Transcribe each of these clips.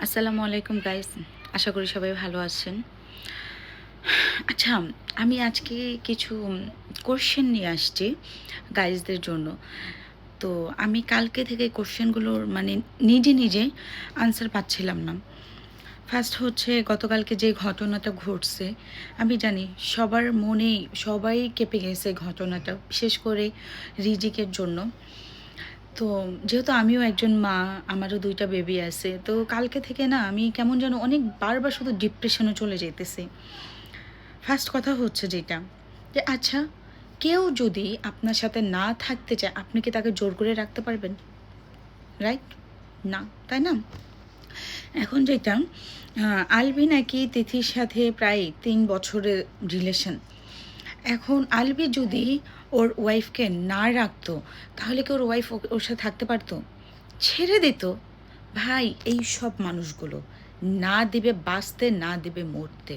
আসসালামু আলাইকুম গাইস, আশা করি সবাই ভালো আছেন। আচ্ছা, আমি আজকে কিছু কোশ্চেন নিয়ে আসছি গাইজদের জন্য। তো আমি কালকে থেকে কোশ্চেনগুলোর নিজে নিজে আনসার পাচ্ছিলাম না। ফার্স্ট হচ্ছে, গতকালকে যে ঘটনাটা ঘটছে, আমি জানি সবার মনেই সবাই কেঁপে গেছে ঘটনাটা, বিশেষ করে রিজিকের জন্য। তো যেহেতু আমিও একজন মা, আমারও ২টা বেবি আছে। তো কালকে থেকে না আমি কেমন যেন অনেক বারবার শুধু ডিপ্রেশনে চলে যাইতেছি। ফার্স্ট কথা হচ্ছে যেটা, যে আচ্ছা, কেউ যদি আপনার সাথে না থাকতে চায়, আপনি কি তাকে জোর করে রাখতে পারবেন? রাইট? না, তাই না? এখন যেটা, আলবি নাকি তিথির সাথে প্রায় ৩ বছরের রিলেশন। এখন আলবি যদি ওর ওয়াইফকে না রাখতো, তাহলে কি ওর ওয়াইফ ওর সাথে থাকতে পারতো? ছেড়ে দিত? ভাই, এই সব মানুষগুলো না দিবে বাঁচতে, না দিবে মরতে,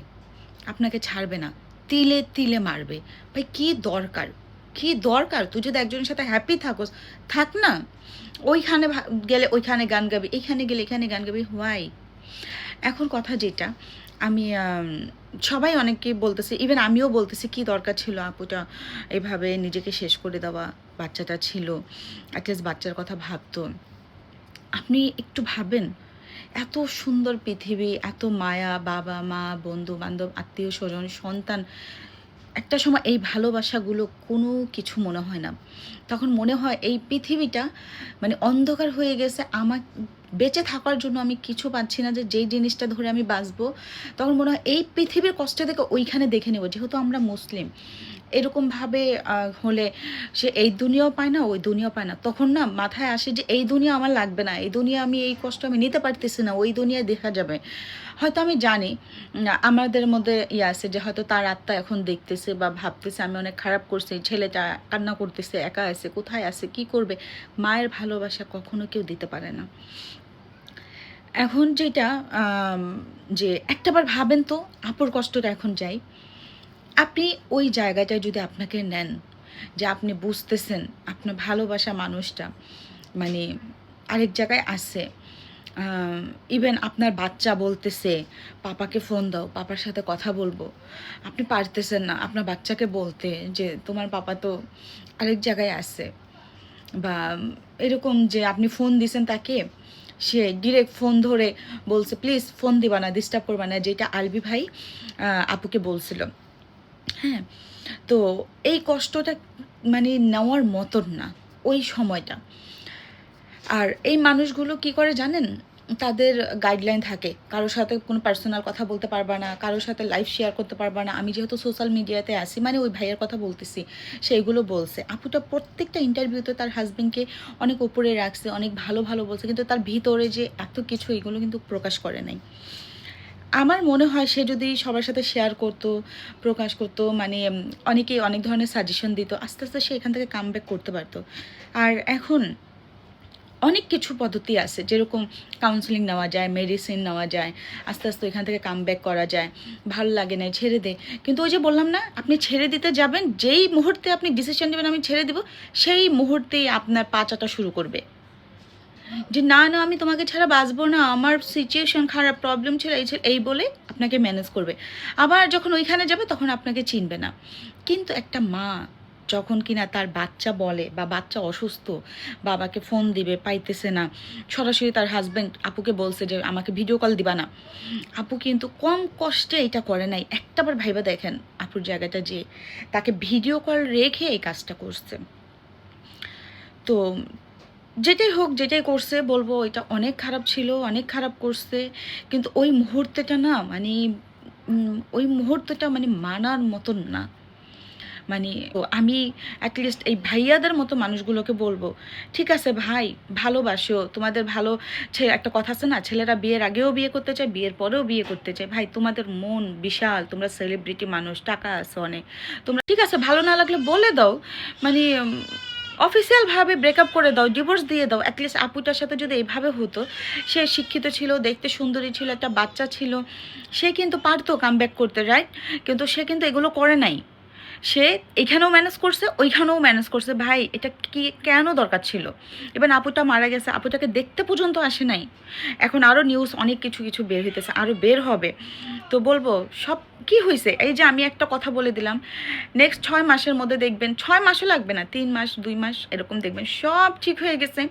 আপনাকে ছাড়বে না, তিলে তিলে মারবে। ভাই, কি দরকার? কি দরকার? তুই যদি একজনের সাথে হ্যাপি থাকোস, থাক না। ওইখানে গেলে ওইখানে গান গাবি, এইখানে গেলে এখানে গান গাবি, হোয়াই? এখন কথা যেটা, আমি সবাই অনেকেই বলতেছে, ইভেন আমিও বলতেছি, কি দরকার ছিল আপুটা এভাবে নিজেকে শেষ করে দেওয়া? বাচ্চাটা ছিল, অ্যাটলিস্ট বাচ্চার কথা ভাবতো। আপনি একটু ভাবেন, এত সুন্দর পৃথিবী, এত মায়া, বাবা মা, বন্ধু বান্ধব, আত্মীয় স্বজন, সন্তান, একটা সময় এই ভালোবাসাগুলো কোনো কিছু মনে হয় না। তখন মনে হয় এই পৃথিবীটা অন্ধকার হয়ে গেছে, আমার বেঁচে থাকার জন্য আমি কিছু পাচ্ছি না, যে যেই জিনিসটা ধরে আমি বাঁচবো। তখন মনে হয় এই পৃথিবীর কষ্ট থেকে ওইখানে দেখে নেব। যেহেতু আমরা মুসলিম, এরকমভাবে হলে সে এই দুনিয়াও পায় না, ওই দুনিয়াও পায় না। তখন না মাথায় আসে যে এই দুনিয়া আমার লাগবে না, এই দুনিয়া আমি এই কষ্ট আমি নিতে পারতেছি না, ওই দুনিয়ায় দেখা যাবে। হয়তো আমি জানি আমাদের মধ্যে ইয়ে আছে যে হয়তো তার আত্মা এখন দেখতেছে বা ভাবতেছে আমি অনেক খারাপ করছি, ছেলেটা কান্না করতেছে, একা আছে, কোথায় আছে, কি করবে। মায়ের ভালোবাসা কখনো কেউ দিতে পারে না। এখন যেটা, যে একটাবার ভাবেন তো, আপুর কষ্টটা এখন যাই। আপনি ওই জায়গাটায় যদি আপনাকে নেন, যে আপনি বুঝতেছেন আপনার ভালোবাসা মানুষটা মানে আরেক জায়গায় আছে, ইভেন আপনার বাচ্চা বলতেছে পাপাকে ফোন দাও, পাপার সাথে কথা বলবো, আপনি পারতেছেন না আপনার বাচ্চাকে বলতে যে তোমার পাপা তো আরেক জায়গায় আছে, বা এরকম যে আপনি ফোন দিছেন তাকে, সে ডিরেক্ট ফোন ধরে বলছে প্লিজ ফোন দিবা না, ডিস্টার্ব করবা না, যেটা আলবি ভাই আপুকে বলছিল। হ্যাঁ, তো এই কষ্টটা নেওয়ার মতন না ওই সময়টা। আর এই মানুষগুলো কি করে জানেন, তাদের গাইডলাইন থাকে, কারোর সাথে কোনো পার্সোনাল কথা বলতে পারবা না, কারোর সাথে লাইফ শেয়ার করতে পারবা না। আমি যেহেতু সোশ্যাল মিডিয়াতে আসি, ওই ভাইয়ের কথা বলতেছি, সেইগুলো বলছে। আপুটা প্রত্যেকটা ইন্টারভিউতে তার হাজবেন্ডকে অনেক উপরে রাখছে, অনেক ভালো ভালো বলছে, কিন্তু তার ভিতরে যে এত কিছু, এগুলো কিন্তু প্রকাশ করে নাই। আমার মনে হয় সে যদি সবার সাথে শেয়ার করতো, প্রকাশ করতো, অনেকেই অনেক ধরনের সাজেশন দিত, আস্তে আস্তে সে এখান থেকে কামব্যাক করতে পারতো। আর এখন অনেক কিছু পদ্ধতি আছে, যেরকম কাউন্সেলিং নেওয়া যায়, মেডিসিন নেওয়া যায়, আস্তে আস্তে এখান থেকে কামব্যাক করা যায়। ভালো লাগে না, ছেড়ে দে। কিন্তু ওই যে বললাম না, আপনি ছেড়ে দিতে যাবেন, যেই মুহূর্তে আপনি ডিসিশন নেবেন আমি ছেড়ে দিব, সেই মুহূর্তেই আপনার পা চাটা শুরু করবে, যে না না আমি তোমাকে ছাড়া বাঁচবো না, আমার সিচুয়েশন খারাপ, প্রবলেম ছিল, এই বলে আপনাকে ম্যানেজ করবে। আবার যখন ওইখানে যাবে তখন আপনাকে চিনবে না। কিন্তু একটা মা যখন কিনা তার বাচ্চা বলে, বা বাচ্চা অসুস্থ, বাবাকে ফোন দিবে, পাইতেছে না, সরাসরি তার হাজব্যান্ড আপুকে বলছে যে আমাকে ভিডিও কল দিবা না, আপু কিন্তু কম কষ্টে এটা করে নাই। একটাবার ভাইবা দেখেন আপুর জায়গাটা, যে তাকে ভিডিও কল রেখে এই কাজটা করছে। তো যেটাই হোক, যেটাই করছে, বলবো এটা অনেক খারাপ ছিল, অনেক খারাপ করছে। কিন্তু ওই মুহূর্তটা না ওই মুহূর্তটা মানার মতন না। তো আমি অ্যাটলিস্ট এই ভাইয়াদের মতো মানুষগুলোকে বলবো, ঠিক আছে ভাই, ভালোবাসো, তোমাদের ভালো একটা কথা আছে না, ছেলেরা বিয়ের আগেও বিয়ে করতে চায়, বিয়ের পরেও বিয়ে করতে চায়। ভাই, তোমাদের মন বিশাল, তোমরা সেলিব্রিটি মানুষ, টাকা আছে অনেক, তোমরা ঠিক আছে, ভালো না লাগলে বলে দাও, মানে অফিসিয়ালভাবে ব্রেকআপ করে দাও, ডিভোর্স দিয়ে দাও। অ্যাটলিস্ট আপুটার সাথে যদি এইভাবে হতো, সে শিক্ষিত ছিল, দেখতে সুন্দরী ছিল, একটা বাচ্চা ছিল, সে কিন্তু পারতো কামব্যাক করতে, রাইট? কিন্তু সে কিন্তু এগুলো করে নাই। সে এখানেও ম্যানেজ করছে, ওইখানেও ম্যানেজ করছে। ভাই এটা কি কেন দরকার ছিল? এবার আপুটা মারা গেছে, আপুটাকে দেখতে পর্যন্ত আসে নাই। এখন আরও নিউজ অনেক কিছু কিছু বের হইতেছে, আরও বের হবে। তো বলবো সব কি হয়েছে, এই যে আমি একটা কথা বলে দিলাম, নেক্সট 6 মাসের মধ্যে দেখবেন, 6 মাসও লাগবে না, 3 মাস 2 মাস এরকম দেখবেন সব ঠিক হয়ে গেছে।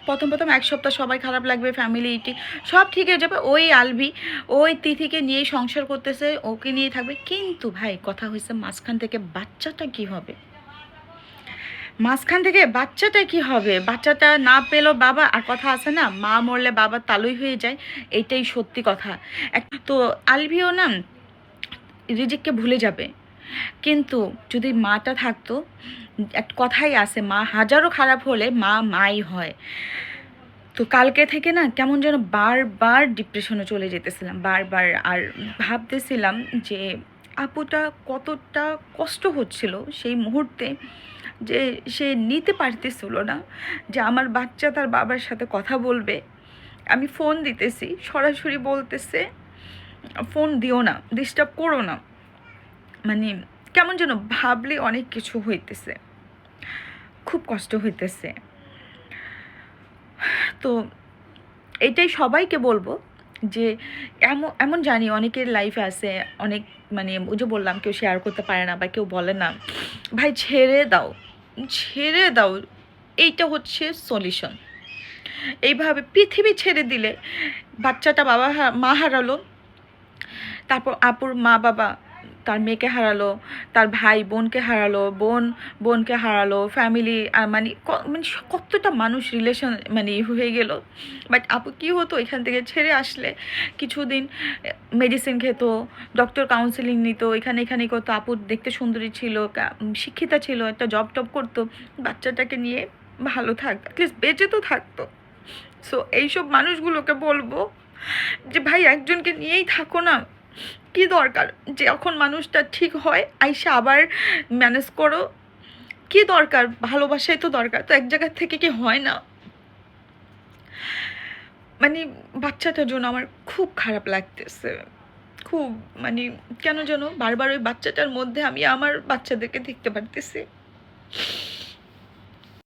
প্রথম প্রথম 1 সপ্তাহ সবাই খারাপ লাগবে, ফ্যামিলি ইটি সব ঠিক হয়ে যাবে। ওই আলভি ওই তিথিকে নিয়েই সংসার করতেছে, ওকে নিয়ে থাকবে। কিন্তু ভাই কথা হয়েছে মাঝখান থেকে বাচ্চাটা কি হবে? মাঝখান থেকে বাচ্চাটা কি হবে? বাচ্চাটা না পেলো বাবা, আর কথা আছে না, মা মরলে বাবা তালুই হয়ে যায়, এইটাই সত্যি কথা। তো আলভিও না রিজিককে ভুলে যাবে, কিন্তু যদি মাটা থাকতো, এক কথাই আছে, মা হাজারো খারাপ হলে মা মাই হয়। তো কালকে থেকে না কেমন যেন বারবার ডিপ্রেশনে চলে যেতেছিলাম, বারবার। আর ভাবতেছিলাম যে আপুটা কতটা কষ্ট হচ্ছিল সেই মুহূর্তে, যে সে নিতে পারতেছিল না যে আমার বাচ্চা তার বাবার সাথে কথা বলবে। আমি ফোন দিতেছি, সরাসরি বলতেছে ফোন দিও না, ডিস্টার্ব করো না। মানে কেমন যেন ভাবলে অনেক কিছু হইতেছে, খুব কষ্ট হইতেছে। তো এটাই সবাইকে বলবো যে এমন এমন জানি অনেকের লাইফে আছে, অনেক মানে ওই যে বললাম কেউ শেয়ার করতে পারে না বা কেউ বলে না। ভাই ছেড়ে দাও, ছেড়ে দাও, এইটা হচ্ছে সলিউশন। এইভাবে পৃথিবী ছেড়ে দিলে বাচ্চাটা মা হারালো, তারপর আপুর মা বাবা তার মেয়েকে হারালো, তার ভাই বোনকে হারালো, বোন বোনকে হারালো, ফ্যামিলি মানে মানে কতটা মানুষ রিলেশন মানে হয়ে গেল। বাট আপু কী হতো, এখান থেকে ছেড়ে আসলে কিছুদিন মেডিসিন খেত, ডক্টর কাউন্সেলিং নিত, এখানে এখানে করতো। আপু দেখতে সুন্দরী ছিল, শিক্ষিতা ছিল, একটা জব টব করতো, বাচ্চাটাকে নিয়ে ভালো থাকতো, অ্যাটলিস্ট বেঁচে তো থাকতো। সো এইসব মানুষগুলোকে বলবো যে ভাই একজনকে নিয়েই থাকো না, কি দরকার যে এখন মানুষটা ঠিক হয় আইসা আবার ম্যানেজ করো, কি দরকার? ভালোবাসাই তো দরকার, তো এক জায়গা থেকে কি হয় না? মানে বাচ্চাটার জন্য আমার খুব খারাপ লাগতেছে, খুব। মানে কেন যেন বারবার ওই বাচ্চাটার মধ্যে আমি আমার বাচ্চাদেরকে দেখতে পারতেছি।